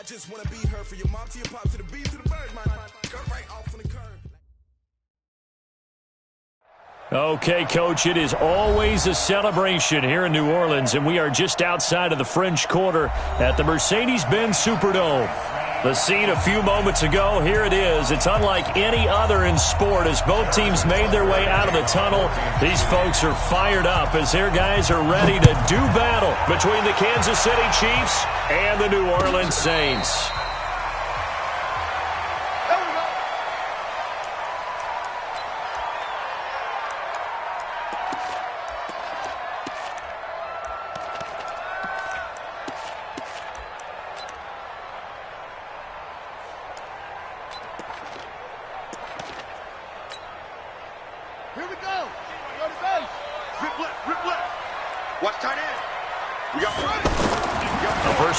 just want to be her for your mom to your pop to the B to the bird, man. Go right off on the curve. Okay, Coach, it is always a celebration here in New Orleans, and we are just outside of the French Quarter at the Mercedes-Benz Superdome. The scene a few moments ago, here it is. It's unlike any other in sport as both teams made their way out of the tunnel. These folks are fired up as their guys are ready to do battle between the Kansas City Chiefs and the New Orleans Saints.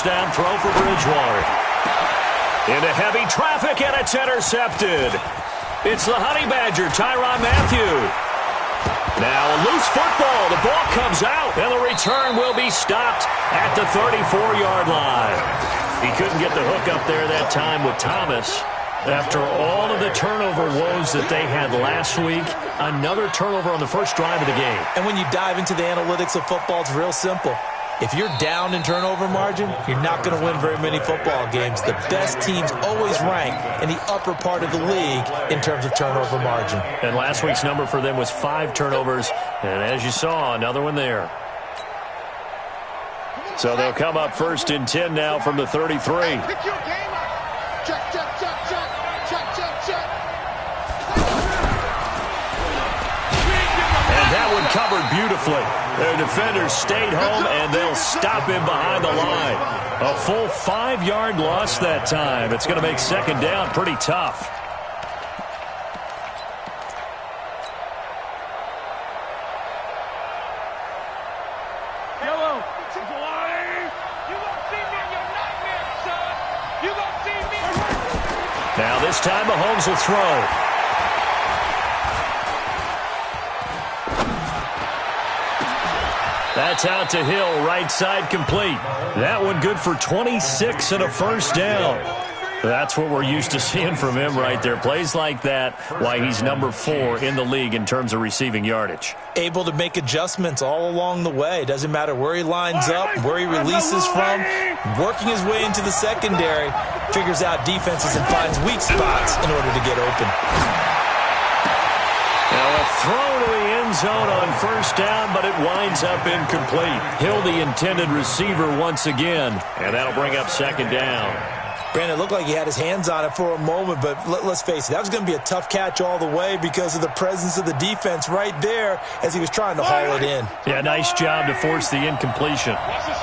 Down throw for Bridgewater. Into heavy traffic, and it's intercepted. It's the Honey Badger, Tyrann Mathieu. Now a loose football. The ball comes out, and the return will be stopped at the 34-yard line. He couldn't get the hook up there that time with Thomas. After all of the turnover woes that they had last week, another turnover on the first drive of the game. And when you dive into the analytics of football, it's real simple. If you're down in turnover margin, you're not going to win very many football games. The best teams always rank in the upper part of the league in terms of turnover margin. And last week's number for them was 5 turnovers. And as you saw, another one there. So they'll come up first and 10 now from the 33. Pick your game up. Check, check, check, check. Check, check, check. And that one covered beautifully. Their defenders stayed home, and they'll stop him behind the line. A full 5-yard loss that time. It's going to make second down pretty tough. Yellow. You won't see me in your nightmare, son. You won't see me. Now this time Mahomes will throw. That's out to Hill, right side complete. That one good for 26 and a first down. That's what we're used to seeing from him right there. Plays like that, why he's number 4 in the league in terms of receiving yardage. Able to make adjustments all along the way. Doesn't matter where he lines up, where he releases from. Working his way into the secondary, figures out defenses and finds weak spots in order to get open. Now a throw to the end zone on first down, but it winds up incomplete. Hill, the intended receiver once again, and that'll bring up second down. Brandon, it looked like he had his hands on it for a moment, but let's face it, that was going to be a tough catch all the way because of the presence of the defense right there as he was trying to haul it in. Yeah, nice job to force the incompletion.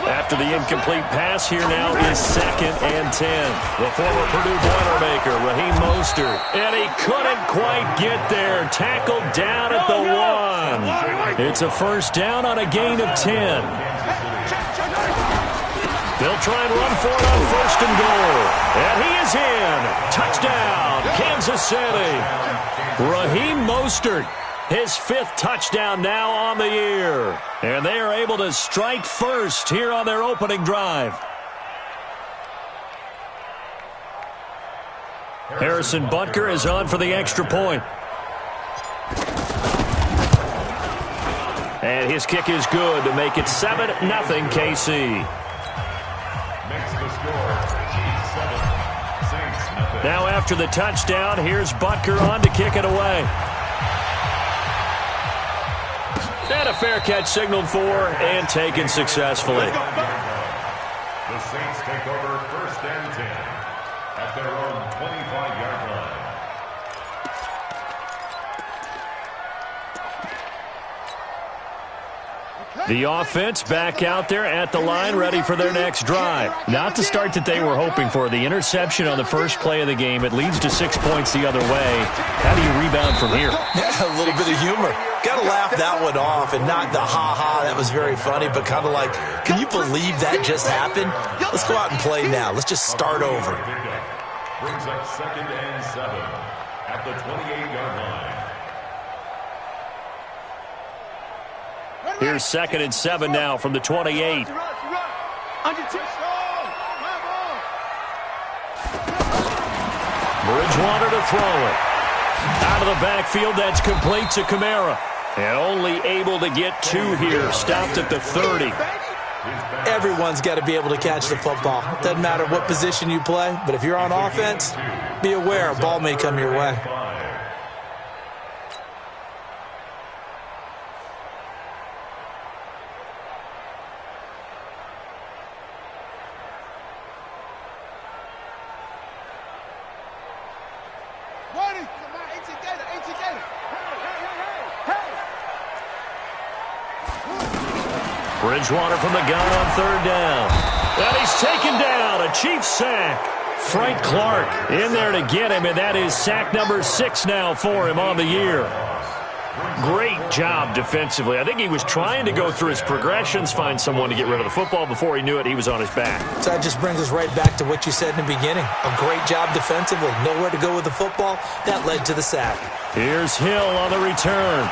After the incomplete pass, here now is second and 10. The former Purdue Boilermaker, Raheem Mostert, and he couldn't quite get there. Tackled down at the 1. It's a first down on a gain of 10. They'll try and run for it on first and goal. And he is in. Touchdown, Kansas City. Raheem Mostert, his 5th touchdown now on the year. And they are able to strike first here on their opening drive. Harrison Butker is on for the extra point. And his kick is good to make it 7-0 KC. Now after the touchdown, here's Butker on to kick it away. And a fair catch signaled for and taken successfully. The Saints take over first and 10 at their own 25-yard line. The offense back out there at the line, ready for their next drive. Not the start that they were hoping for. The interception on the first play of the game. It leads to 6 points the other way. How do you rebound from here? Yeah, a little bit of humor. Got to laugh that one off and not the ha-ha, that was very funny, but kind of like, can you believe that just happened? Let's go out and play now. Let's just start over. Brings up second and 7 at the 28-yard line. Here's second and 7 now from the 28. Bridgewater to throw it. Out of the backfield, that's complete to Kamara. And only able to get 2 here. Stopped at the 30. Everyone's got to be able to catch the football. Doesn't matter what position you play, but if you're on offense, be aware a ball may come your way. Bridgewater from the gun on 3rd down. And he's taken down. A Chiefs sack. Frank Clark in there to get him, and that is sack number 6 now for him on the year. Great job defensively. I think he was trying to go through his progressions, find someone to get rid of the football. Before he knew it, he was on his back. So that just brings us right back to what you said in the beginning. A great job defensively. Nowhere to go with the football. That led to the sack. Here's Hill on the return.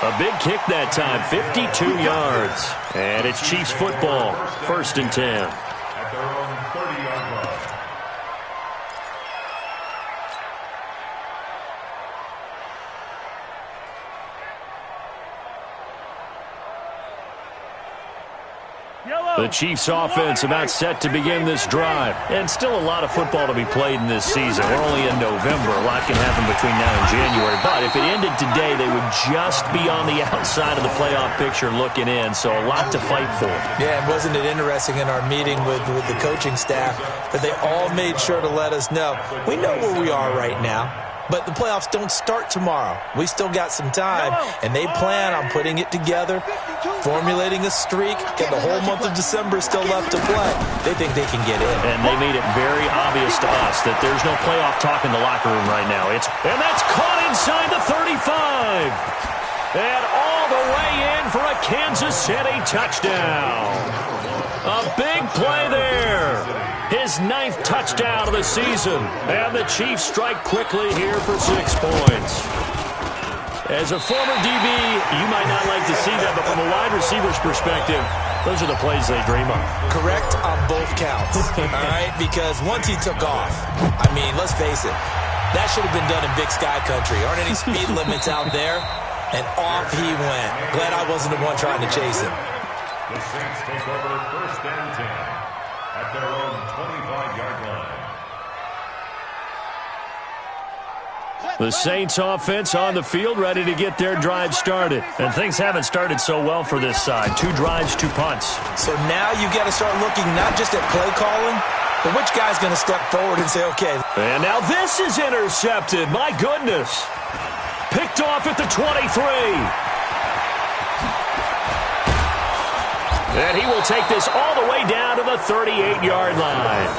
A big kick that time, 52 yards. And it's Chiefs football, 1st and 10. At their own 30-yard line. The Chiefs offense about set to begin this drive. And still a lot of football to be played in this season. We're only in November. A lot can happen between now and January. But if it ended today, they would just be on the outside of the playoff picture looking in. So a lot to fight for. Yeah, and wasn't it interesting in our meeting with the coaching staff that they all made sure to let us know, we know where we are right now. But the playoffs don't start tomorrow. We still got some time, and they plan on putting it together, formulating a streak, and the whole month of December is still left to play. They think they can get in. And they made it very obvious to us that there's no playoff talk in the locker room right now. And that's caught inside the 35. And all the way in for a Kansas City touchdown. A big play there. His 9th touchdown of the season. And the Chiefs strike quickly here for 6 points. As a former DB, you might not like to see that, but from a wide receiver's perspective, those are the plays they dream of. Correct on both counts. All right, because once he took off, I mean, let's face it, that should have been done in Big Sky Country. Aren't any speed limits out there? And off he went. Glad I wasn't the one trying to chase him. The Saints take over 1st and 10 at their own 25-yard line. The Saints offense on the field, ready to get their drive started. And things haven't started so well for this side. 2 drives, 2 punts. So now you got to start looking not just at play calling, but which guy's going to step forward and say, okay. And now this is intercepted. My goodness. Picked off at the 23. And he will take this all the way down to the 38-yard line.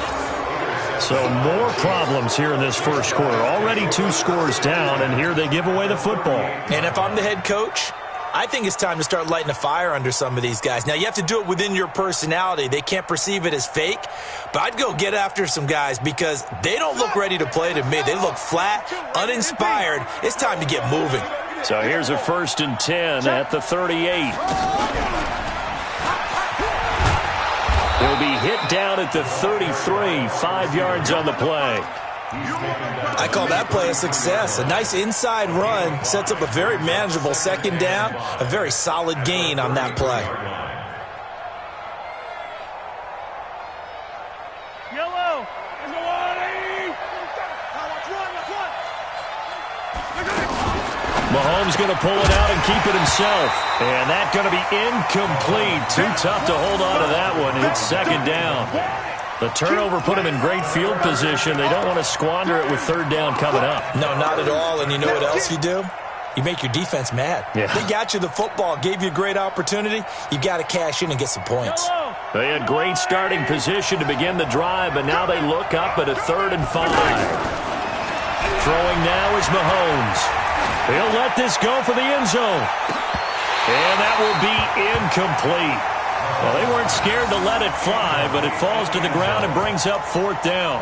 So more problems here in this first quarter. Already 2 scores down, and here they give away the football. And if I'm the head coach, I think it's time to start lighting a fire under some of these guys. Now, you have to do it within your personality. They can't perceive it as fake. But I'd go get after some guys because they don't look ready to play to me. They look flat, uninspired. It's time to get moving. So here's a 1st and 10 at the 38. He'll be hit down at the 33, 5 yards on the play. I call that play a success. A nice inside run sets up a very manageable 2nd down, a very solid gain on that play. Yellow. Mahomes going to pull it out and keep it himself. And that's going to be incomplete. Too tough to hold on to that one. It's 2nd down. The turnover put him in great field position. They don't want to squander it with 3rd down coming up. No, not at all. And you know what else you do? You make your defense mad. Yeah. They got you the football, gave you a great opportunity. You got to cash in and get some points. They had great starting position to begin the drive, but now they look up at a 3rd and 5. Throwing now is Mahomes. He'll let this go for the end zone. And that will be incomplete. Well, they weren't scared to let it fly, but it falls to the ground and brings up 4th down.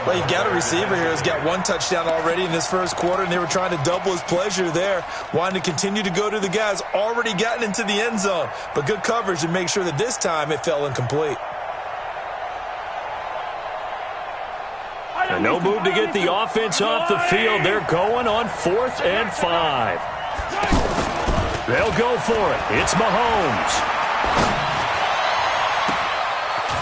Well, you've got a receiver here who's got 1 touchdown already in this first quarter, and they were trying to double his pleasure there, wanting to continue to go to the guys already gotten into the end zone. But good coverage to make sure that this time it fell incomplete. No move to get the offense off the field. They're going on 4th and 5. They'll go for it. It's Mahomes.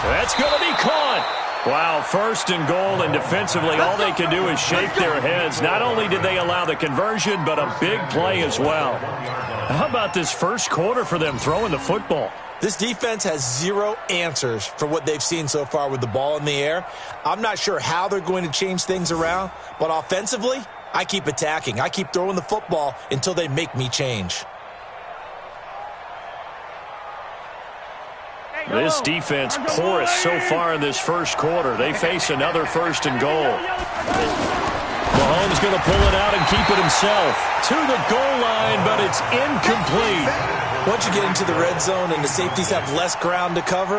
That's going to be caught. Wow, 1st and goal, and defensively all they can do is shake their heads. Not only did they allow the conversion, but a big play as well. How about this first quarter for them throwing the football? This defense has zero answers for what they've seen so far with the ball in the air. I'm not sure how they're going to change things around, but offensively, I keep attacking. I keep throwing the football until they make me change. This defense porous so far in this first quarter. They face another 1st and goal. Mahomes going to pull it out and keep it himself. To the goal line, but it's incomplete. Once you get into the red zone and the safeties have less ground to cover,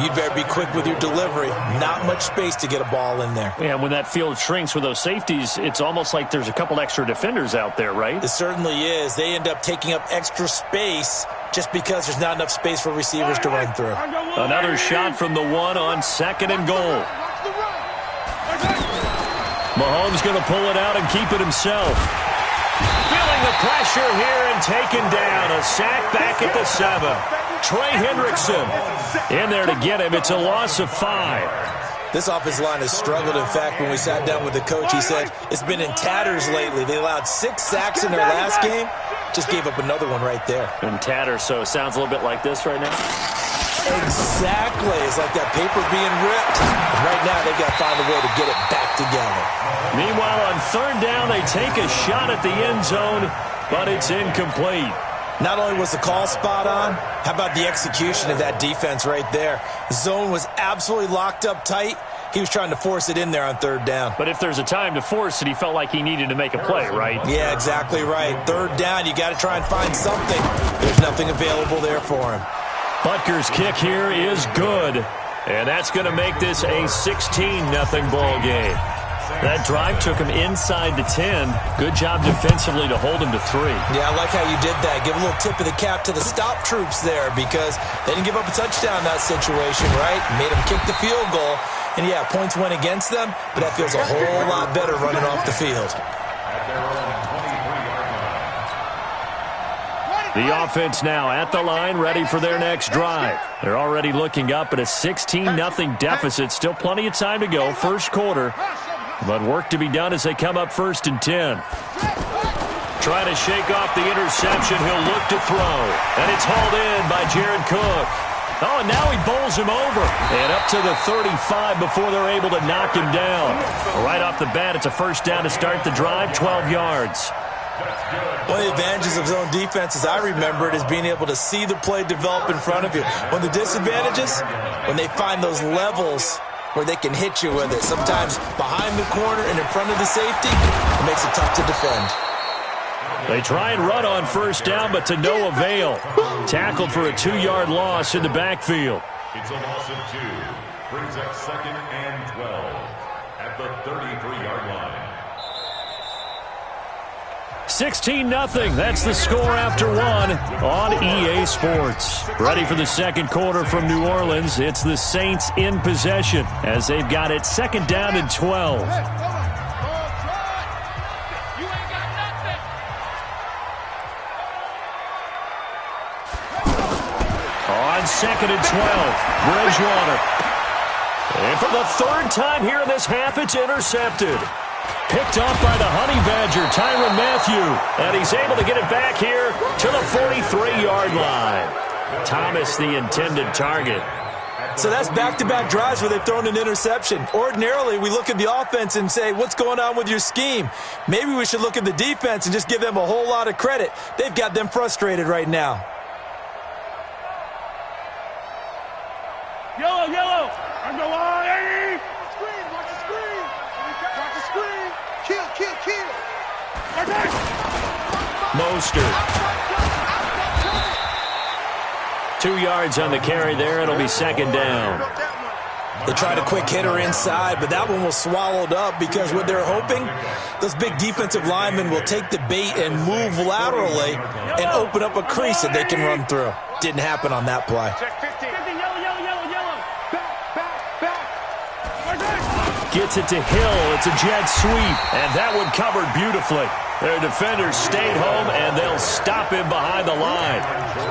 you'd better be quick with your delivery. Not much space to get a ball in there. Yeah, when that field shrinks with those safeties, it's almost like there's a couple extra defenders out there, right? It certainly is. They end up taking up extra space just because there's not enough space for receivers to run through. Another shot from the 1 on 2nd and goal. Mahomes going to pull it out and keep it himself. Feeling the pressure here and taken down. A sack back at the 7. Trey Hendrickson in there to get him. It's a loss of 5. This offensive line has struggled. In fact, when we sat down with the coach, he said it's been in tatters lately. They allowed 6 sacks in their last game. Just gave up another one right there. In tatters, so it sounds a little bit like this right now. Exactly. It's like that paper being ripped. And right now, they've got to find a way to get it back together. Meanwhile, on 3rd down, they take a shot at the end zone, but it's incomplete. Not only was the call spot on, how about the execution of that defense right there? The zone was absolutely locked up tight. He was trying to force it in there on 3rd down. But if there's a time to force it, he felt like he needed to make a play, right? Yeah, exactly right. 3rd down, you got to try and find something. There's nothing available there for him. Butker's kick here is good, and that's going to make this a 16-0 ball game. That drive took him inside the 10. Good job defensively to hold him to 3. Yeah, I like how you did that. Give a little tip of the cap to the stop troops there because they didn't give up a touchdown in that situation, right? Made them kick the field goal. And, yeah, points went against them, but that feels a whole lot better running off the field. The offense now at the line, ready for their next drive. They're already looking up at a 16-0 deficit. Still plenty of time to go, first quarter. But work to be done as they come up 1st and 10. Trying to shake off the interception. He'll look to throw. And it's hauled in by Jared Cook. Oh, and now he bowls him over. And up to the 35 before they're able to knock him down. Right off the bat, it's a 1st down to start the drive, 12 yards. One of the advantages of zone defense, as I remember it, is being able to see the play develop in front of you. One of the disadvantages, when they find those levels where they can hit you with it. Sometimes behind the corner and in front of the safety, it makes it tough to defend. They try and run on 1st down, but to no avail. Tackled for a 2-yard loss in the backfield. It's a loss of 2. Brings up 2nd and 12 at the 33-yard line. 16-0. That's the score after 1 on EA Sports. Ready for the second quarter from New Orleans. It's the Saints in possession as they've got it 2nd down and 12. On 2nd and 12, Bridgewater. And for the 3rd time here in this half, it's intercepted. Picked off by the Honey Badger, Tyrann Mathieu. And he's able to get it back here to the 43-yard line. Thomas, the intended target. So that's back-to-back drives where they've thrown an interception. Ordinarily, we look at the offense and say, what's going on with your scheme? Maybe we should look at the defense and just give them a whole lot of credit. They've got them frustrated right now. Yellow, yellow. On the line. Screen, watch the screen. Watch the screen. Kill, kill, kill. Mostert. 2 yards on the carry there. It'll be 2nd down. They tried a quick hitter inside, but that one was swallowed up because what they're hoping, those big defensive linemen will take the bait and move laterally and open up a crease that they can run through. Didn't happen on that play. Check 15. Yellow, yellow, yellow, yellow. Back, back, back. Gets it to Hill. It's a jet sweep. And that one covered beautifully. Their defenders stayed home, and they'll stop him behind the line.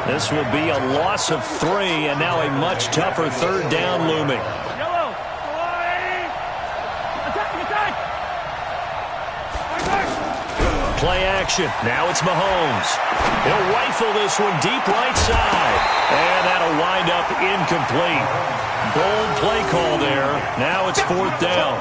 This will be a loss of 3, and now a much tougher third down looming. Play action. Now it's Mahomes. He'll rifle this one deep right side. And that'll wind up incomplete. Bold play call there. Now it's 4th down.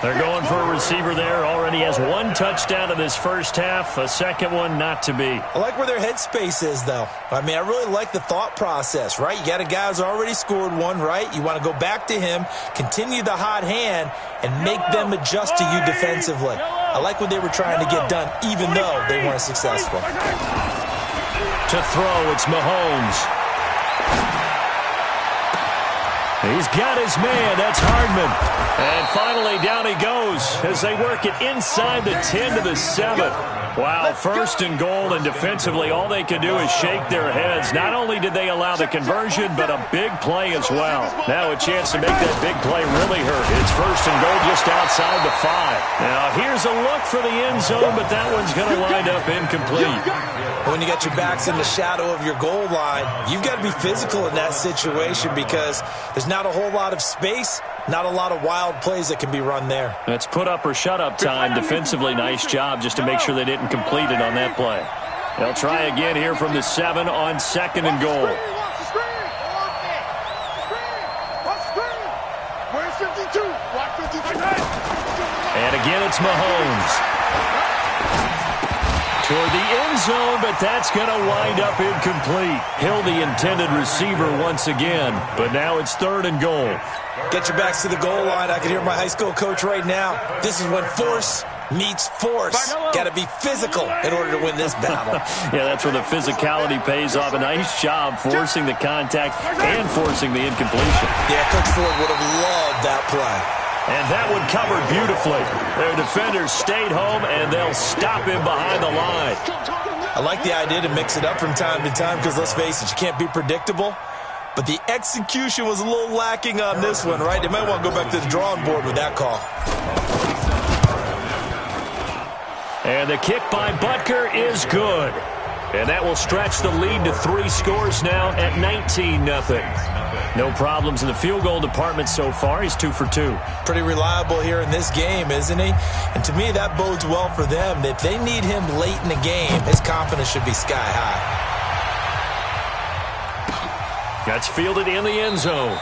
They're going for a receiver there. Already has 1 touchdown in this first half. A second one not to be. I like where their headspace is, though. I mean, I really like the thought process, right? You got a guy who's already scored 1, right? You want to go back to him, continue the hot hand, and make them adjust to you defensively. I like what they were trying to get done, even though they weren't successful. To throw, it's Mahomes. He's got his man. That's Hardman. And finally, down he goes as they work it inside the 10 to the 7. Wow, 1st and goal, and defensively, all they can do is shake their heads. Not only did they allow the conversion, but a big play as well. Now a chance to make that big play really hurt. It's 1st and goal just outside the 5. Now here's a look for the end zone, but that one's going to wind up incomplete. When you got your backs in the shadow of your goal line, you've got to be physical in that situation because there's not a whole lot of space, not a lot of wild plays that can be run there. That's put up or shut up time. Defensively, nice job just to make sure they didn't complete it on that play. They'll try again here from the 7 on 2nd and goal. And again, it's Mahomes. Toward the end zone, but that's going to wind up incomplete. Hill, the intended receiver once again, but now it's 3rd and goal. Get your backs to the goal line. I can hear my high school coach right now. This is when force meets force. Got to be physical in order to win this battle. Yeah, that's where the physicality pays off. A nice job forcing the contact and forcing the incompletion. Yeah, Coach Ford would have loved that play. And that one covered beautifully. Their defenders stayed home, and they'll stop him behind the line. I like the idea to mix it up from time to time because, let's face it, you can't be predictable. But the execution was a little lacking on this one, right? They might want to go back to the drawing board with that call. And the kick by Butker is good. And that will stretch the lead to 3 scores now at 19-0. No problems in the field goal department so far. He's 2 for 2. Pretty reliable here in this game, isn't he? And to me, that bodes well for them. If they need him late in the game, his confidence should be sky high. That's fielded in the end zone.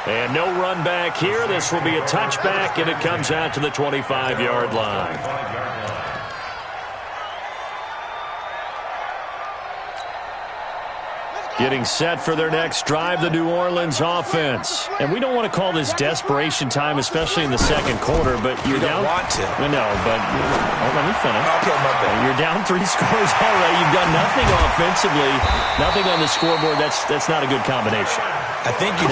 And no run back here. This will be a touchback, and it comes out to the 25-yard line. Getting set for their next drive, the New Orleans offense. And we don't want to call this desperation time, especially in the second quarter, but you're down. You don't want to. No, but let me finish. Okay, my bad. You're down 3 scores already. You've done nothing offensively, nothing on the scoreboard. That's not a good combination. I think you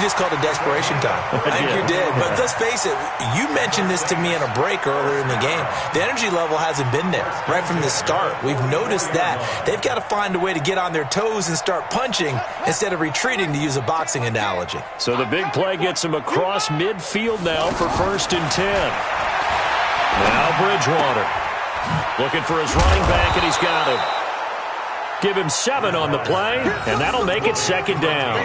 just called it desperation time. I think you did. But let's face it, you mentioned this to me in a break earlier in the game. The energy level hasn't been there right from the start. We've noticed that. They've got to find a way to get on their toes and start punching instead of retreating, to use a boxing analogy. So the big play gets him across midfield now for 1st and 10. Now Bridgewater looking for his running back, and he's got him. Give him 7 on the play, and that'll make it 2nd down.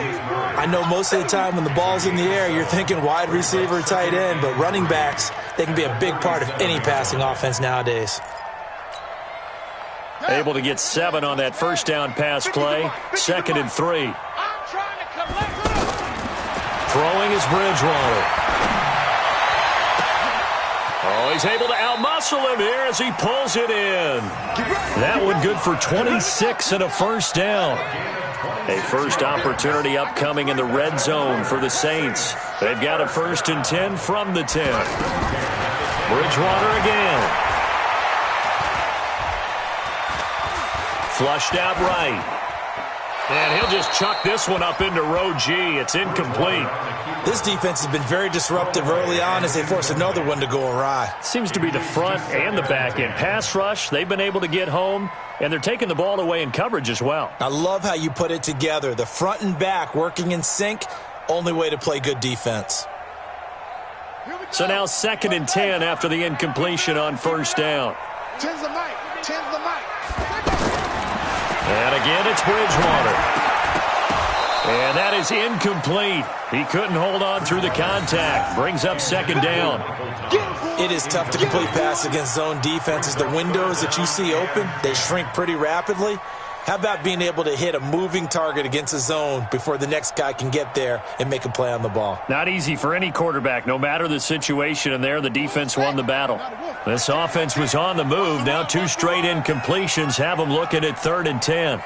I know most of the time when the ball's in the air, you're thinking wide receiver, tight end, but running backs, they can be a big part of any passing offense nowadays. Able to get 7 on that 1st down pass play. 2nd and 3. Throwing is Bridgewater. Oh, he's able to outmuscle him here as he pulls it in. That one good for 26 and a 1st down. A first opportunity upcoming in the red zone for the Saints. They've got a 1st and 10 from the 10. Bridgewater again. Flushed out right. And he'll just chuck this one up into row G. It's incomplete. This defense has been very disruptive early on as they force another one to go awry. Seems to be the front and the back end. Pass rush, they've been able to get home, and they're taking the ball away in coverage as well. I love how you put it together. The front and back working in sync, only way to play good defense. So now 2nd and 10 after the incompletion on first down. Tens the mic. Tens the mic. And again, it's Bridgewater. And that is incomplete. He couldn't hold on through the contact. Brings up 2nd down. It is tough to complete pass against zone defenses. The windows that you see open, they shrink pretty rapidly. How about being able to hit a moving target against a zone before the next guy can get there and make a play on the ball? Not easy for any quarterback, no matter the situation, and there the defense won the battle. This offense was on the move. Now 2 straight incompletions have them looking at 3rd and 10.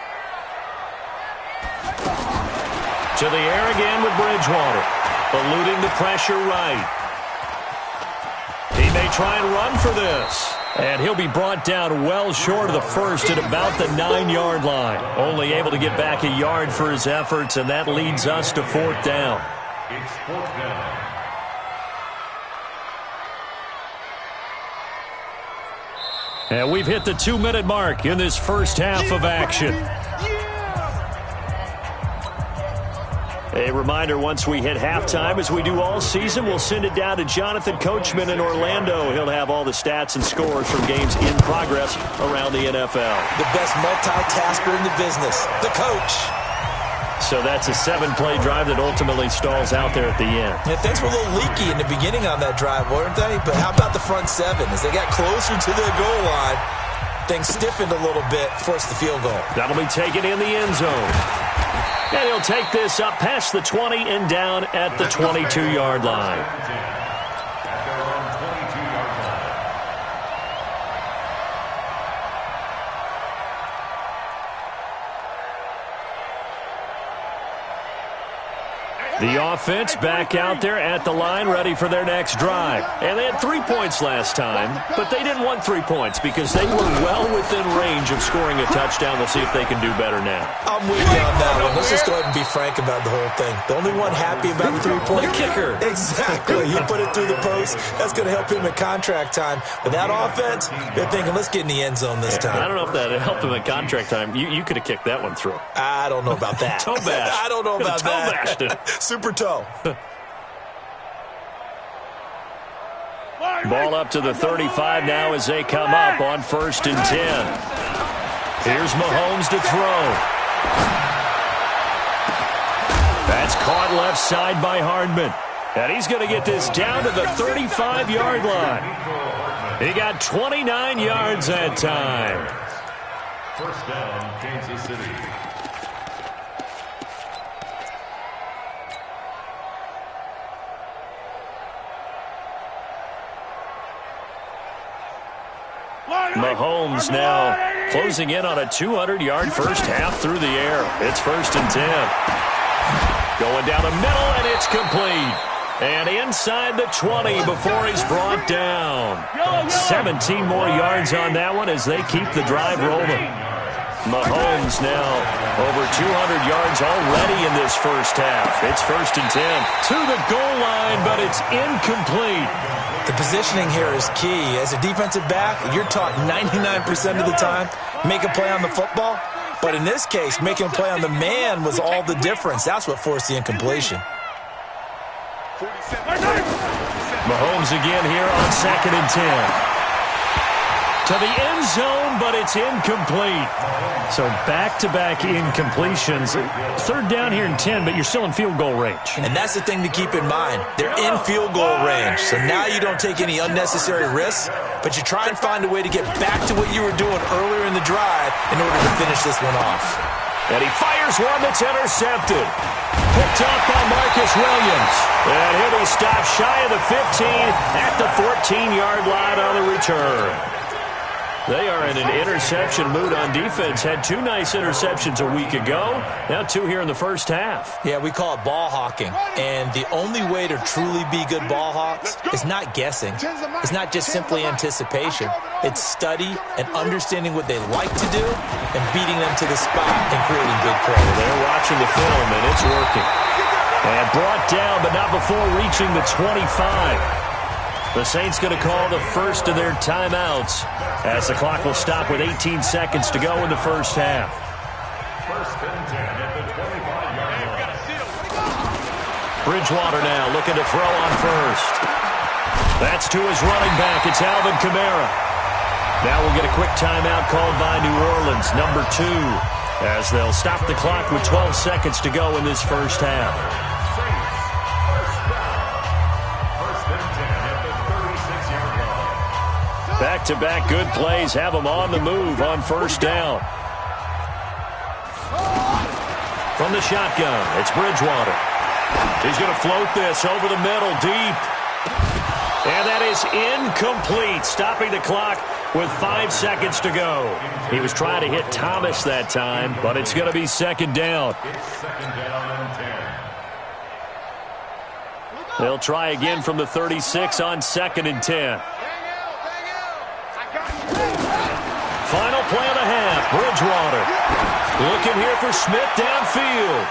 To the air again with Bridgewater. Eluding the pressure right. He may try and run for this. And he'll be brought down well short of the first at about the 9-yard line. Only able to get back a yard for his efforts, and that leads us to 4th down. It's 4th down. And we've hit the 2-minute mark in this first half of action. A reminder, once we hit halftime, as we do all season, we'll send it down to Jonathan Coachman in Orlando. He'll have all the stats and scores from games in progress around the NFL. The best multitasker in the business, the coach. So that's a 7-play drive that ultimately stalls out there at the end. Yeah, things were a little leaky in the beginning on that drive, weren't they? But how about the front 7? As they got closer to their goal line, things stiffened a little bit, forced the field goal. That'll be taken in the end zone. And he'll take this up past the 20 and down at the 22-yard line. The offense back out there at the line, ready for their next drive. And they had 3 points last time, but they didn't want 3 points because they were well within range of scoring a touchdown. We'll see if they can do better now. I'm with you on that one. Let's just go ahead and be frank about the whole thing. The only one happy about the 3-point kicker. Exactly. He put it through the post. That's going to help him at contract time. But that offense, they're thinking, let's get in the end zone this time. I don't know if that helped him at contract time. You could have kicked that one through. I don't know about that. Toe bash. I don't know about toe that. Bashed it. Super toe. Ball up to the 35 now as they come up on 1st and 10. Here's Mahomes to throw. That's caught left side by Hardman. And he's going to get this down to the 35-yard line. He got 29 yards that time. First down, Kansas City. Mahomes now closing in on a 200-yard first half through the air. It's 1st and 10. Going down the middle, and it's complete. And inside the 20 before he's brought down. 17 more yards on that one as they keep the drive rolling. Mahomes now over 200 yards already in this first half. It's 1st and 10 to the goal line, but it's incomplete. The positioning here is key. As a defensive back, you're taught 99% of the time, make a play on the football. But in this case, making a play on the man was all the difference. That's what forced the incompletion. Mahomes again here on 2nd and 10. To the end zone, but it's incomplete. So back-to-back incompletions. 3rd down here and 10, but you're still in field goal range. And that's the thing to keep in mind. They're in field goal range. So now you don't take any unnecessary risks, but you try and find a way to get back to what you were doing earlier in the drive in order to finish this one off. And he fires one that's intercepted. Picked up by Marcus Williams. And he'll be stopped shy of the 15 at the 14-yard line on the return. They are in an interception mood on defense. Had 2 nice interceptions a week ago. Now 2 here in the first half. Yeah, we call it ball hawking. And the only way to truly be good ball hawks is not guessing. It's not just simply anticipation. It's study and understanding what they like to do and beating them to the spot and creating big plays. They're watching the film, and it's working. And brought down, but not before reaching the 25. The Saints going to call the first of their timeouts as the clock will stop with 18 seconds to go in the first half. 1st and 10 at the 25-yard line. Bridgewater now looking to throw on 1st. That's to his running back. It's Alvin Kamara. Now we'll get a quick timeout called by New Orleans, number 2, as they'll stop the clock with 12 seconds to go in this first half. Back-to-back good plays have them on the move on first down. From the shotgun, it's Bridgewater. He's going to float this over the middle, deep. And that is incomplete, stopping the clock with 5 seconds to go. He was trying to hit Thomas that time, but it's going to be second down. It's second down and 10. They'll try again from the 36 on 2nd and 10. Final play of the half, Bridgewater. Looking here for Smith downfield.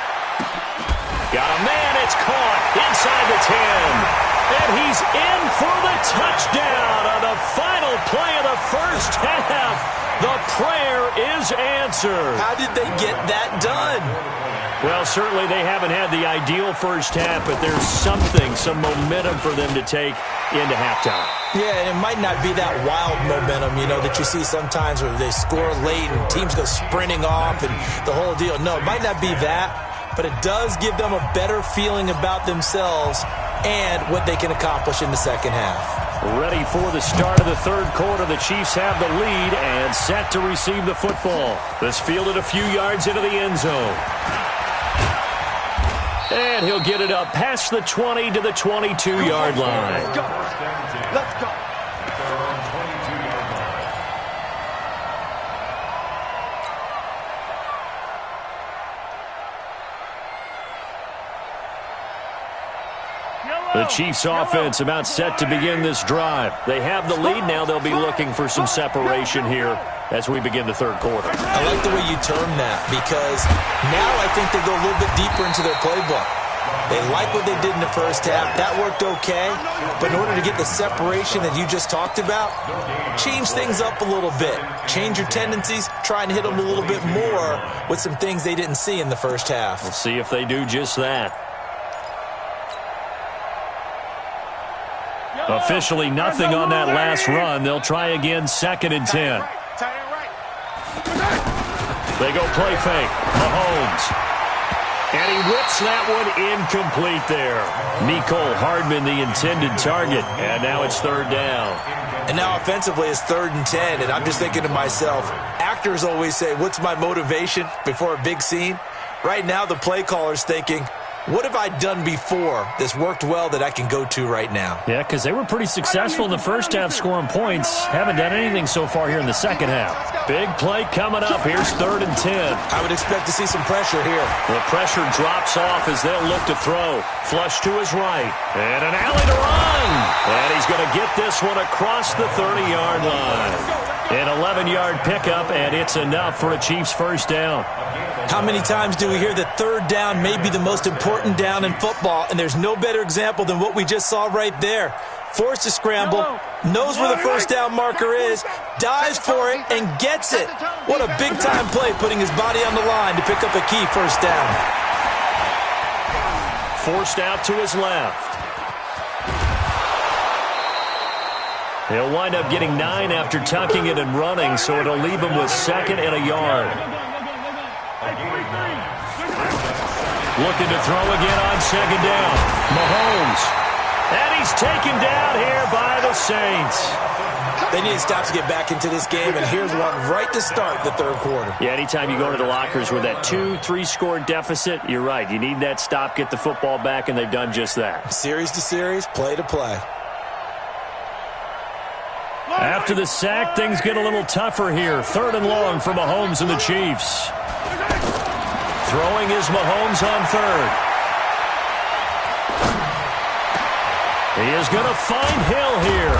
Got a man, it's caught inside the 10. And he's in for the touchdown on the final play of the first half. The prayer is answered. How did they get that done? Well, certainly they haven't had the ideal first half, but there's something, some momentum for them to take into halftime. Yeah, and it might not be that wild momentum, that you see sometimes where they score late and teams go sprinting off and the whole deal. No, it might not be that, but it does give them a better feeling about themselves and what they can accomplish in the second half. Ready for the start of the third quarter. The Chiefs have the lead and set to receive the football. This fielded a few yards into the end zone. And he'll get it up past the 20 to the 22-yard line. Let's go. Let's go. The Chiefs offense about set to begin this drive. They have the lead now. They'll be looking for some separation here as we begin the third quarter. I like the way you term that because now I think they go a little bit deeper into their playbook. They like what they did in the first half. That worked okay. But in order to get the separation that you just talked about, change things up a little bit. Change your tendencies. Try and hit them a little bit more with some things they didn't see in the first half. We'll see if they do just that. Officially nothing on that last run. They'll try again, 2nd and 10. They go play fake. Mahomes. And he whips that one incomplete there. Mecole Hardman, the intended target. And now it's 3rd down. And now offensively it's 3rd and 10. And I'm just thinking to myself, actors always say, what's my motivation before a big scene? Right now the play caller's thinking, what have I done before that's worked well that I can go to right now? Yeah, because they were pretty successful in the first half scoring points. Haven't done anything so far here in the second half. Big play coming up. Here's 3rd and 10. I would expect to see some pressure here. The pressure drops off as they'll look to throw. Flush to his right. And an alley to run. And he's going to get this one across the 30-yard line. An 11-yard pickup, and it's enough for a Chiefs first down. How many times do we hear that 3rd down may be the most important down in football, and there's no better example than what we just saw right there. Forced to scramble, knows where the first down marker is, dives for it, and gets it. What a big-time play, putting his body on the line to pick up a key first down. Forced out to his left. He'll wind up getting 9 after tucking it and running, so it'll leave him with 2nd and a yard. Looking to throw again on 2nd down. Mahomes. And he's taken down here by the Saints. They need to stop to get back into this game, and here's one right to start the third quarter. Yeah, anytime you go to the lockers with that 2-3 score deficit, you're right. You need that stop, get the football back, and they've done just that. Series to series, play to play. After the sack, things get a little tougher here. 3rd and long for Mahomes and the Chiefs. Throwing is Mahomes on 3rd. He is going to find Hill here.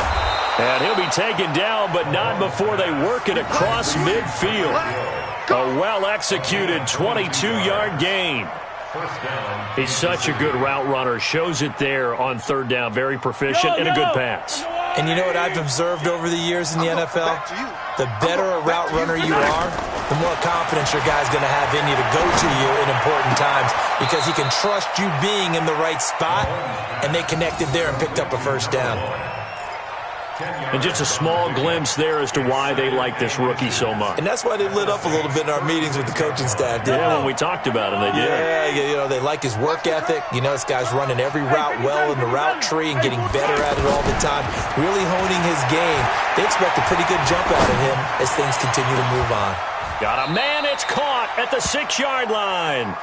And he'll be taken down, but not before they work it across midfield. A well-executed 22-yard gain. He's such a good route runner. Shows it there on 3rd down. Very proficient and a good pass. And you know what I've observed over the years in the NFL? The better a route runner you are, the more confidence your guy's going to have in you to go to you in important times because he can trust you being in the right spot, and they connected there and picked up a first down. And just a small glimpse there as to why they like this rookie so much. And that's why they lit up a little bit in our meetings with the coaching staff, didn't Yeah, they? when we talked about him, they did. Yeah, they like his work ethic. This guy's running every route well in the route tree and getting better at it all the time, really honing his game. They expect a pretty good jump out of him as things continue to move on. Got a man, it's caught at the 6-yard line.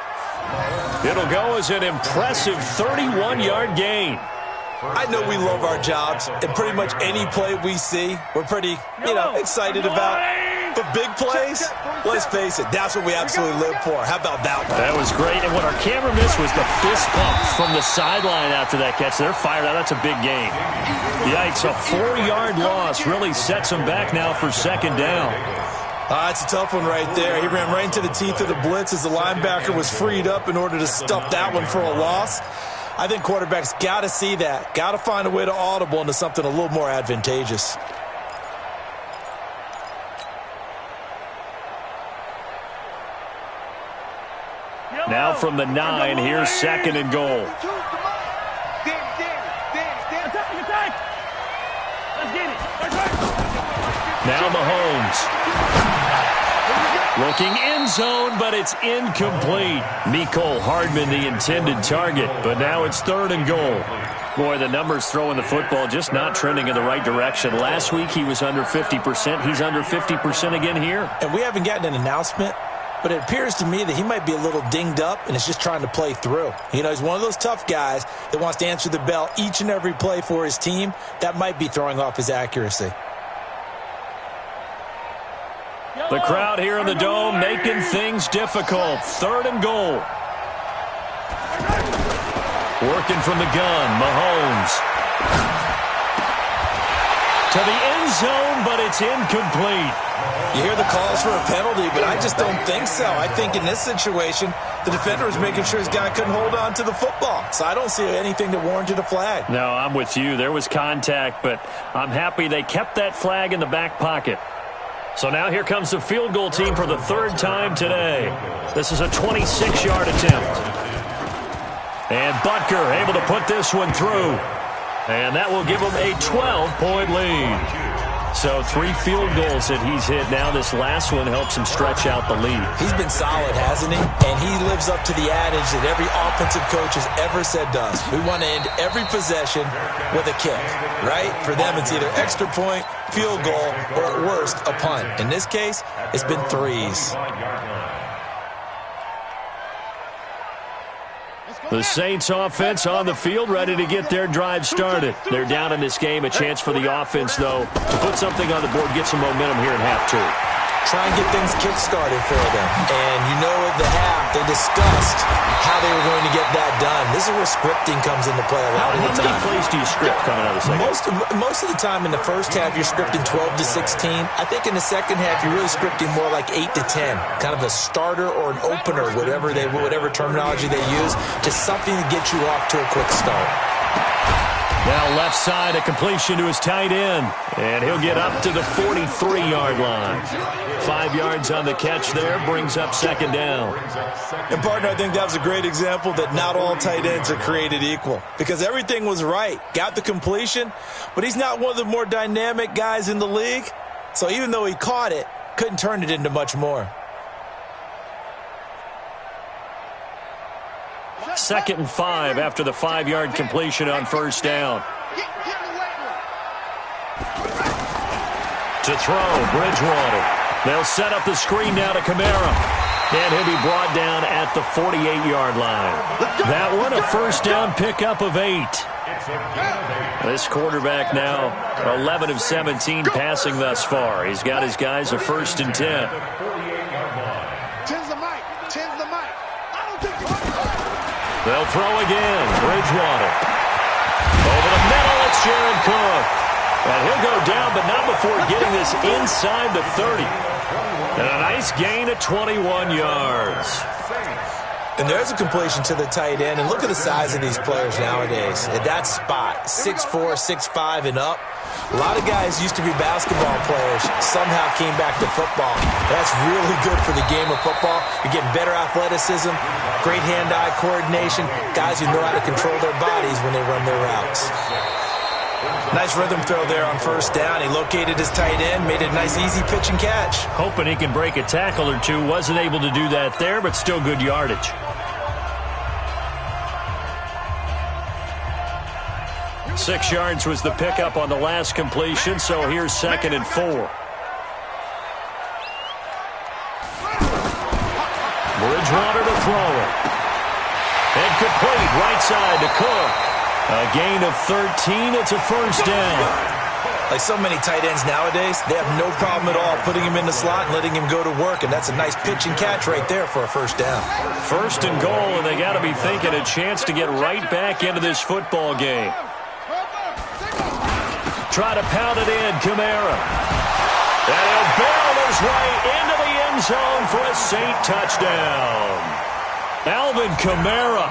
It'll go as an impressive 31-yard gain. I know we love our jobs, and pretty much any play we see, we're pretty, excited about. But big plays, let's face it, that's what we absolutely live for. How about that one? That was great, and what our camera missed was the fist pump from the sideline after that catch. They're fired out. That's a big gain. Yikes, a 4-yard loss really sets them back now for second down. It's a tough one right there. He ran right into the teeth of the blitz as the linebacker was freed up in order to stuff that one for a loss. I think quarterbacks got to see that, got to find a way to audible into something a little more advantageous. Now from the 9, here's second and goal. Now Mahomes. Looking end zone, but it's incomplete. Mecole Hardman, the intended target, but now it's third and goal. Boy, the numbers throwing the football just not trending in the right direction. Last week he was under 50%. He's under 50% again here. And we haven't gotten an announcement, but it appears to me that he might be a little dinged up and is just trying to play through. He's one of those tough guys that wants to answer the bell each and every play for his team. That might be throwing off his accuracy. The crowd here in the Dome making things difficult. Third and goal. Working from the gun, Mahomes. To the end zone, but it's incomplete. You hear the calls for a penalty, but I just don't think so. I think in this situation, the defender was making sure his guy couldn't hold on to the football. So I don't see anything that warranted a flag. No, I'm with you. There was contact, but I'm happy they kept that flag in the back pocket. So now here comes the field goal team for the third time today. This is a 26-yard attempt. And Butker able to put this one through. And that will give them a 12-point lead. So 3 field goals that he's hit now. This last one helps him stretch out the lead. He's been solid, hasn't he? And he lives up to the adage that every offensive coach has ever said to us. We want to end every possession with a kick, right? For them, it's either extra point, field goal, or at worst, a punt. In this case, it's been 3s. The Saints offense on the field, ready to get their drive started. They're down in this game. A chance for the offense, though, to put something on the board, get some momentum here in half 2. Try and get things kick-started for them. And at the half, they discussed how they were going to get that done. This is where scripting comes into play a lot of the time. How many plays do you script coming out of the second? Most of the time in the first half, you're scripting 12 to 16. I think in the second half, you're really scripting more like 8 to 10. Kind of a starter or an opener, whatever terminology they use, just something to get you off to a quick start. Now left side, a completion to his tight end. And he'll get up to the 43-yard line. 5 yards on the catch there, brings up second down. And, partner, I think that was a great example that not all tight ends are created equal. Because everything was right. Got the completion, but he's not one of the more dynamic guys in the league. So even though he caught it, couldn't turn it into much more. 2nd and 5 after the 5-yard completion on first down. To throw, Bridgewater. They'll set up the screen now to Kamara. And he'll be brought down at the 48-yard line. That one, a first down pickup of 8. This quarterback now 11 of 17 passing thus far. He's got his guys a 1st and 10. They'll throw again. Bridgewater. Over the middle, it's Jared Cook. And he'll go down, but not before getting this inside the 30. And a nice gain of 21 yards. And there's a completion to the tight end. And look at the size of these players nowadays. At that spot, 6'4", 6'5", and up. A lot of guys used to be basketball players, somehow came back to football. That's really good for the game of football. You're getting better athleticism, great hand-eye coordination, guys who know how to control their bodies when they run their routes. Nice rhythm throw there on first down. He located his tight end, made it a nice easy pitch and catch. Hoping he can break a tackle or two. Wasn't able to do that there, but still good yardage. Six yards was the pickup on the last completion, so here's 2nd and 4. Bridgewater to throw it. And complete, right side to Cook. A gain of 13. It's a first down. Like so many tight ends nowadays, they have no problem at all putting him in the slot and letting him go to work, and that's a nice pitch and catch right there for a first down. 1st and goal, and they got to be thinking a chance to get right back into this football game. Try to pound it in, Kamara. And he'll barrel his way into the end zone for a Saint touchdown. Alvin Kamara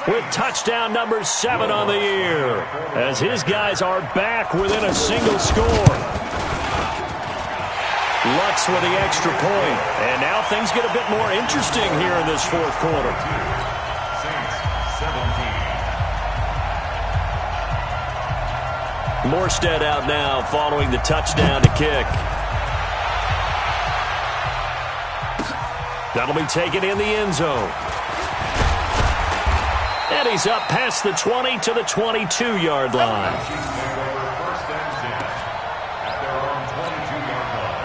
with touchdown number 7 on the year, as his guys are back within a single score. Lutz with the extra point, and now things get a bit more interesting here in this 4th quarter. Morstead out now following the touchdown to kick. That'll be taken in the end zone. And he's up past the 20 to the 22-yard line. First and 10 at their own 22-yard line.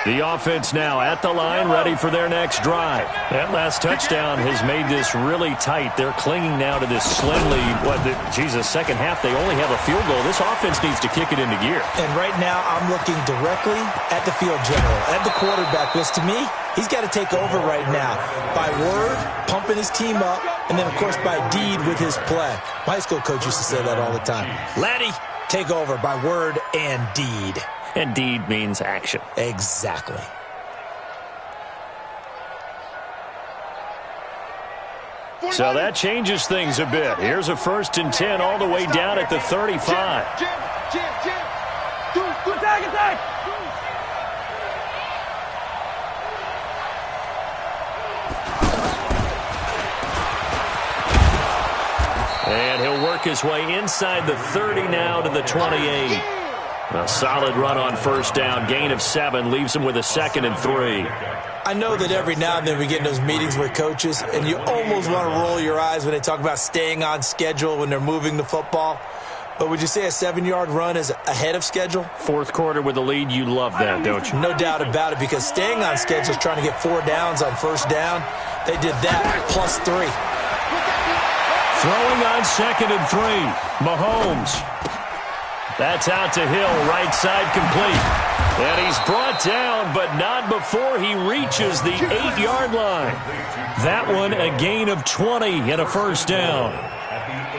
The offense now at the line, ready for their next drive. That last touchdown has made this really tight. They're clinging now to this slim lead. Second half, they only have a field goal. This offense needs to kick it into gear. And right now, I'm looking directly at the field general, at the quarterback, because to me, he's got to take over right now. By word, pumping his team up, and then, of course, by deed with his play. My high school coach used to say that all the time. Laddie, take over by word and deed. And deed means action. Exactly. So that changes things a bit. Here's a 1st and 10 all the way down at the 35. Attack! And he'll work his way inside the 30 now to the 28. A solid run on first down. Gain of 7 leaves him with a 2nd and 3. I know that every now and then we get in those meetings with coaches, and you almost want to roll your eyes when they talk about staying on schedule when they're moving the football. But would you say a 7-yard run is ahead of schedule? 4th quarter with the lead, you love that, don't you? No doubt about it, because staying on schedule is trying to get 4 downs on first down. They did that plus 3. Throwing on 2nd and 3. Mahomes. That's out to Hill, right side complete. And he's brought down, but not before he reaches the 8-yard line. That one a gain of 20 and a first down.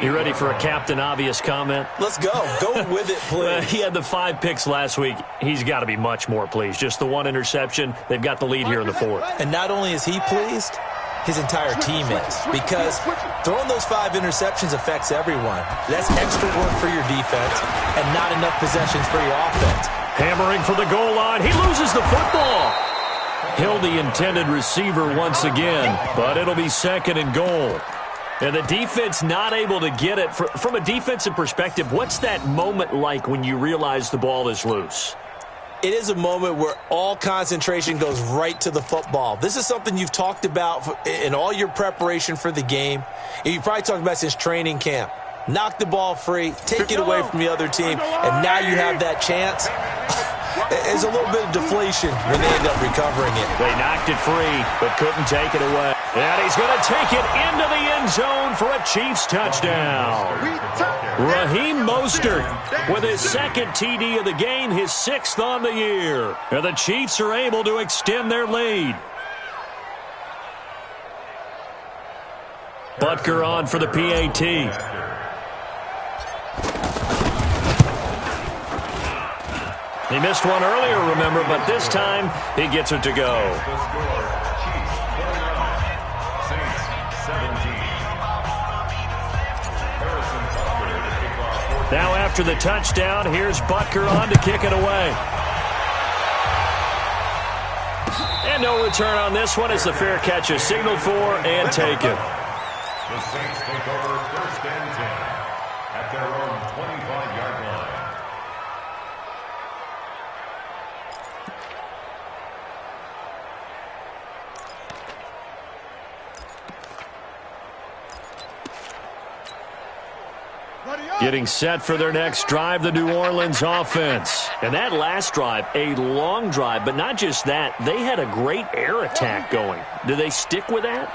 You ready for a Captain Obvious comment? Let's go. Go with it, please. He had the 5 picks last week. He's got to be much more pleased. Just the 1 interception. They've got the lead here in the 4th. And not only is he pleased, his entire team is, because throwing those 5 interceptions affects everyone. That's extra work for your defense and not enough possessions for your offense. Hammering for the goal line. He loses the football. Hill, the intended receiver once again, but it'll be 2nd and goal. And the defense not able to get it. From a defensive perspective, what's that moment like when you realize the ball is loose? It is a moment where all concentration goes right to the football. This is something you've talked about in all your preparation for the game. You probably talked about since training camp. Knock the ball free, take it away from the other team, and now you have that chance. There's a little bit of deflation when they end up recovering it. They knocked it free, but couldn't take it away. And he's going to take it into the end zone for a Chiefs touchdown. Raheem Mostert with his 2nd TD of the game, his 6th on the year. And the Chiefs are able to extend their lead. Butker on for the PAT. He missed one earlier, remember, but this time he gets it to go. Now after the touchdown, here's Butker on to kick it away. And no return on this one as the fair catch is signaled for and taken. The Saints take over 1st and 10 at their own 25-yard line. Getting set for their next drive, the New Orleans offense. And that last drive, a long drive, but not just that. They had a great air attack going. Do they stick with that?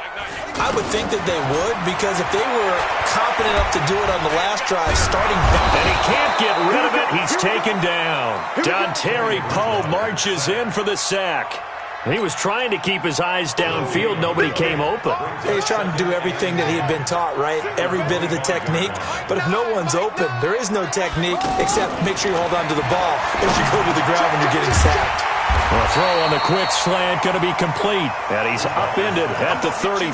I would think that they would, because if they were confident enough to do it on the last drive, starting back. And he can't get rid of it. He's taken down. Dontari Poe marches in for the sack. He was trying to keep his eyes downfield. Nobody came open. He's trying to do everything that he had been taught, right? Every bit of the technique. But if no one's open, there is no technique except make sure you hold on to the ball as you go to the ground when you're getting sacked. A throw on the quick slant going to be complete. And he's upended at the 33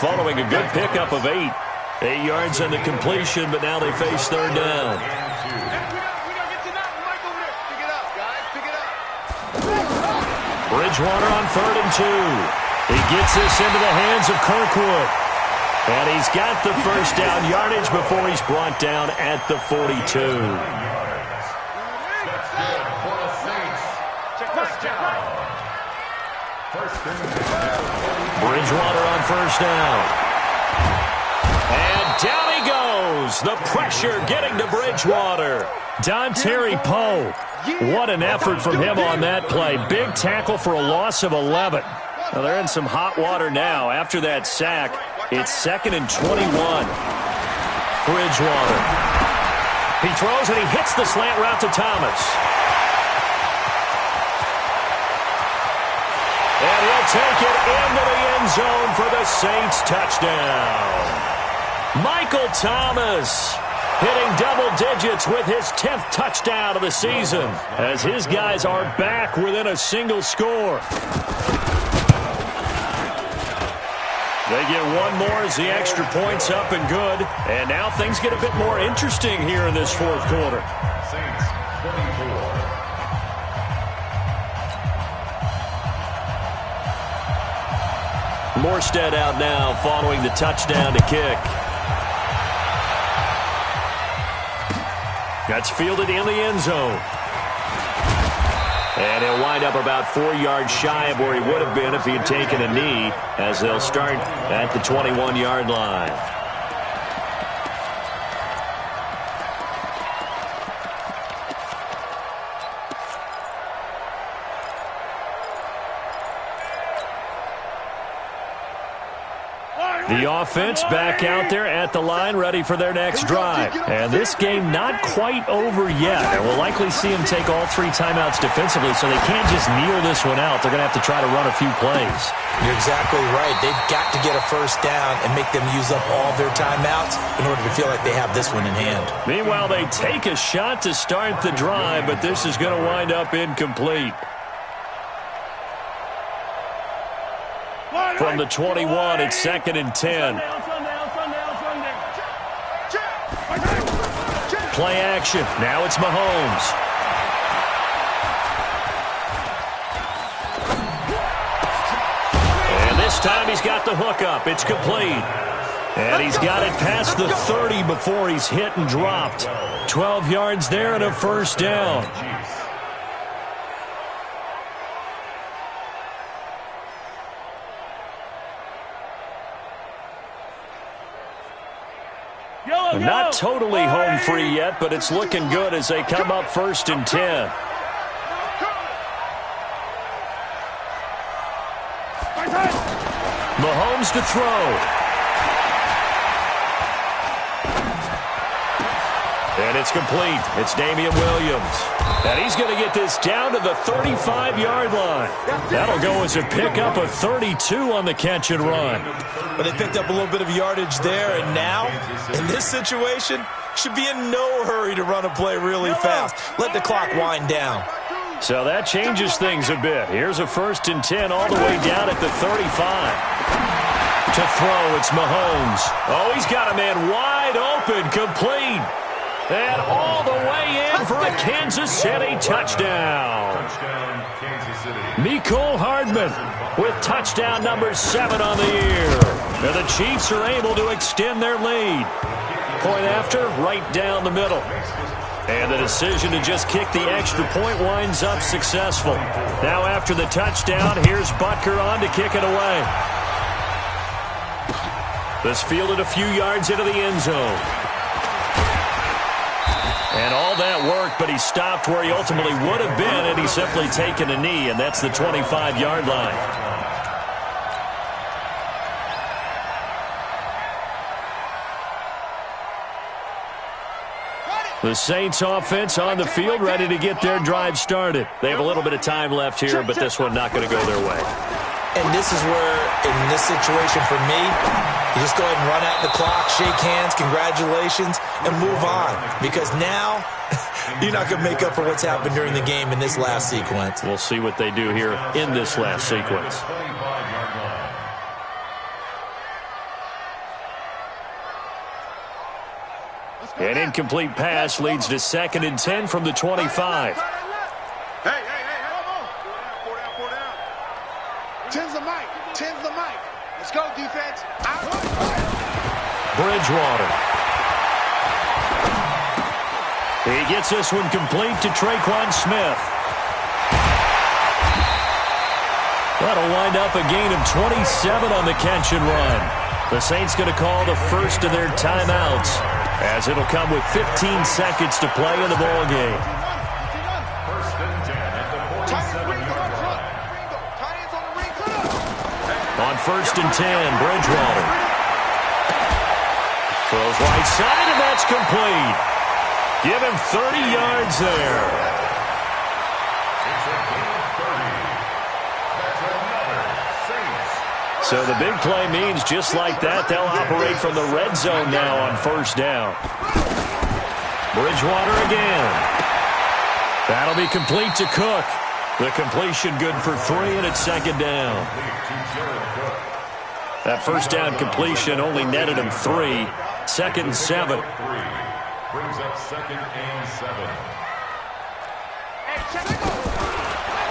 following a good pickup of 8. 8 yards on the completion, but now they face 3rd down. Bridgewater on 3rd and 2. He gets this into the hands of Kirkwood. And he's got the first down yardage before he's brought down at the 42. That's good for the Saints. First down. Bridgewater on 1st down. And down he goes. The pressure getting to Bridgewater. Dontari Poe. What an effort from him on that play. Big tackle for a loss of 11. Now they're in some hot water now. After that sack, it's 2nd and 21. Bridgewater. He throws and he hits the slant route to Thomas. And he'll take it into the end zone for the Saints touchdown. Michael Thomas hitting double digits with his 10th touchdown of the season as his guys are back within a single score. They get one more as the extra point's up and good. And now things get a bit more interesting here in this 4th quarter. Saints 24. Morstead out now following the touchdown to kick. That's fielded in the end zone. And he'll wind up about 4 yards shy of where he would have been if he had taken a knee, as they'll start at the 21-yard line. The offense back out there at the line, ready for their next drive. And this game not quite over yet. And we'll likely see them take all 3 timeouts defensively, so they can't just kneel this one out. They're going to have to try to run a few plays. You're exactly right. They've got to get a first down and make them use up all their timeouts in order to feel like they have this one in hand. Meanwhile, they take a shot to start the drive, but this is going to wind up incomplete. From the 21, it's 2nd and 10. Play action. Now it's Mahomes. And this time he's got the hook up. It's complete. And he's got it past the 30 before he's hit and dropped. 12 yards there and a first down. Not totally home free yet, but it's looking good as they come up 1st and 10. Mahomes to throw. And it's complete. It's Damian Williams. And he's going to get this down to the 35-yard line. That'll go as a pickup of 32 on the catch and run. But they picked up a little bit of yardage there, and now, in this situation, should be in no hurry to run a play really fast. Let the clock wind down. So that changes things a bit. Here's a 1st and 10 all the way down at the 35. To throw, it's Mahomes. Oh, he's got a man wide open, complete. And all the way in in for a Kansas City touchdown. Touchdown, Kansas City. Mecole Hardman with touchdown number 7 on the year. And the Chiefs are able to extend their lead. Point after, right down the middle. And the decision to just kick the extra point winds up successful. Now after the touchdown, here's Butker on to kick it away. This fielded a few yards into the end zone. And all that worked, but he stopped where he ultimately would have been, and he's simply taken a knee, and that's the 25-yard line. The Saints offense on the field, ready to get their drive started. They have a little bit of time left here, but this one not going to go their way. And this is where, in this situation for me, you just go ahead and run out the clock, shake hands, congratulations, and move on. Because now, you're not going to make up for what's happened during the game in this last sequence. We'll see what they do here in this last sequence. An incomplete pass leads to 2nd and 10 from the 25. Hey, come on. 4 down. Ten's the mic. Let's go, defense. Out. Bridgewater. He gets this one complete to Traquan Smith. That'll wind up a gain of 27 on the catch and run. The Saints going to call the first of their timeouts, as it'll come with 15 seconds to play in the ball game. First and 10 at the 47-yard line. On 1st and 10, Bridgewater throws right side, and that's complete. Give him 30 yards there. It's a gain of 30. That's another Saints. So the big play means just like that, they'll operate from the red zone now on 1st down. Bridgewater again. That'll be complete to Cook. The completion good for 3, and it's 2nd down. That 1st down completion only netted him 3. 2nd and 7. Brings up 2nd and 7.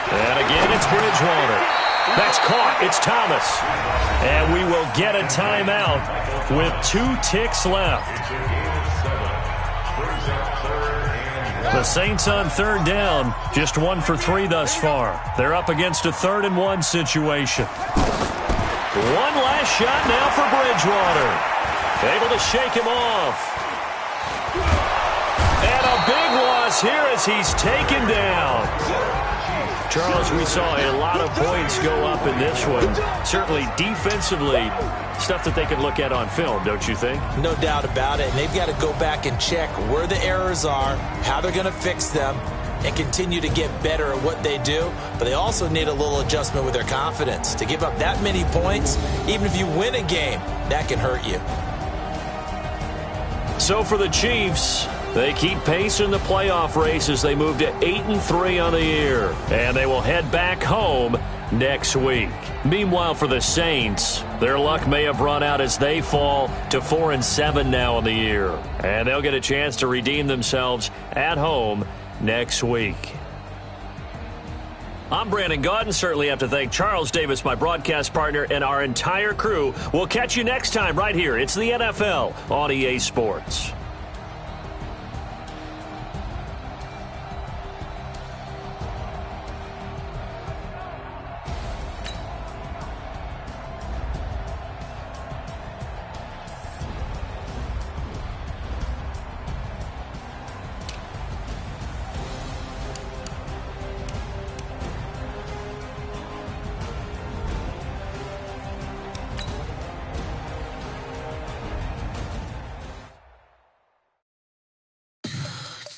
And again, it's Bridgewater. That's caught. It's Thomas. And we will get a timeout with 2 ticks left. The Saints on 3rd down, just 1 for 3 thus far. They're up against a 3rd and 1 situation. One last shot now for Bridgewater. Able to shake him off. And a big loss here as he's taken down. Charles, we saw a lot of points go up in this one. Certainly defensively, stuff that they can look at on film, don't you think? No doubt about it. And they've got to go back and check where the errors are, how they're going to fix them, and continue to get better at what they do. But they also need a little adjustment with their confidence. To give up that many points, even if you win a game, that can hurt you. So for the Chiefs, they keep pace in the playoff race as they move to 8-3 on the year. And they will head back home next week. Meanwhile, for the Saints, their luck may have run out as they fall to 4-7 now on the year. And they'll get a chance to redeem themselves at home next week. I'm Brandon Gaudin. Certainly have to thank Charles Davis, my broadcast partner, and our entire crew. We'll catch you next time right here. It's the NFL on EA Sports.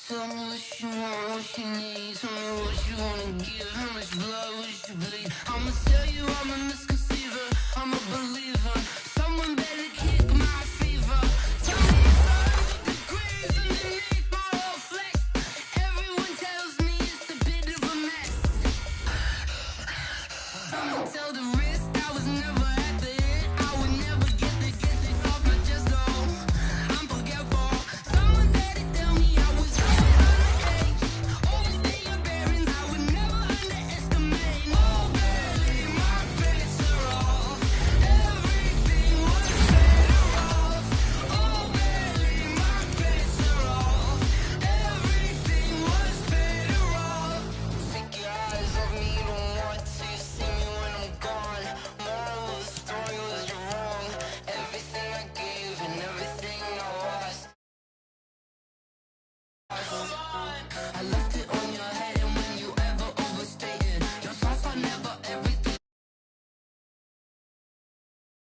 Tell me what you want, what you need. Tell me what you wanna give. How much blood would you bleed? I'ma tell you I'm a misconceiver. I'm a believer. Someone better kick my fever. 25 degrees underneath my whole flesh. Everyone tells me it's a bit of a mess. Someone tell the wrist I was never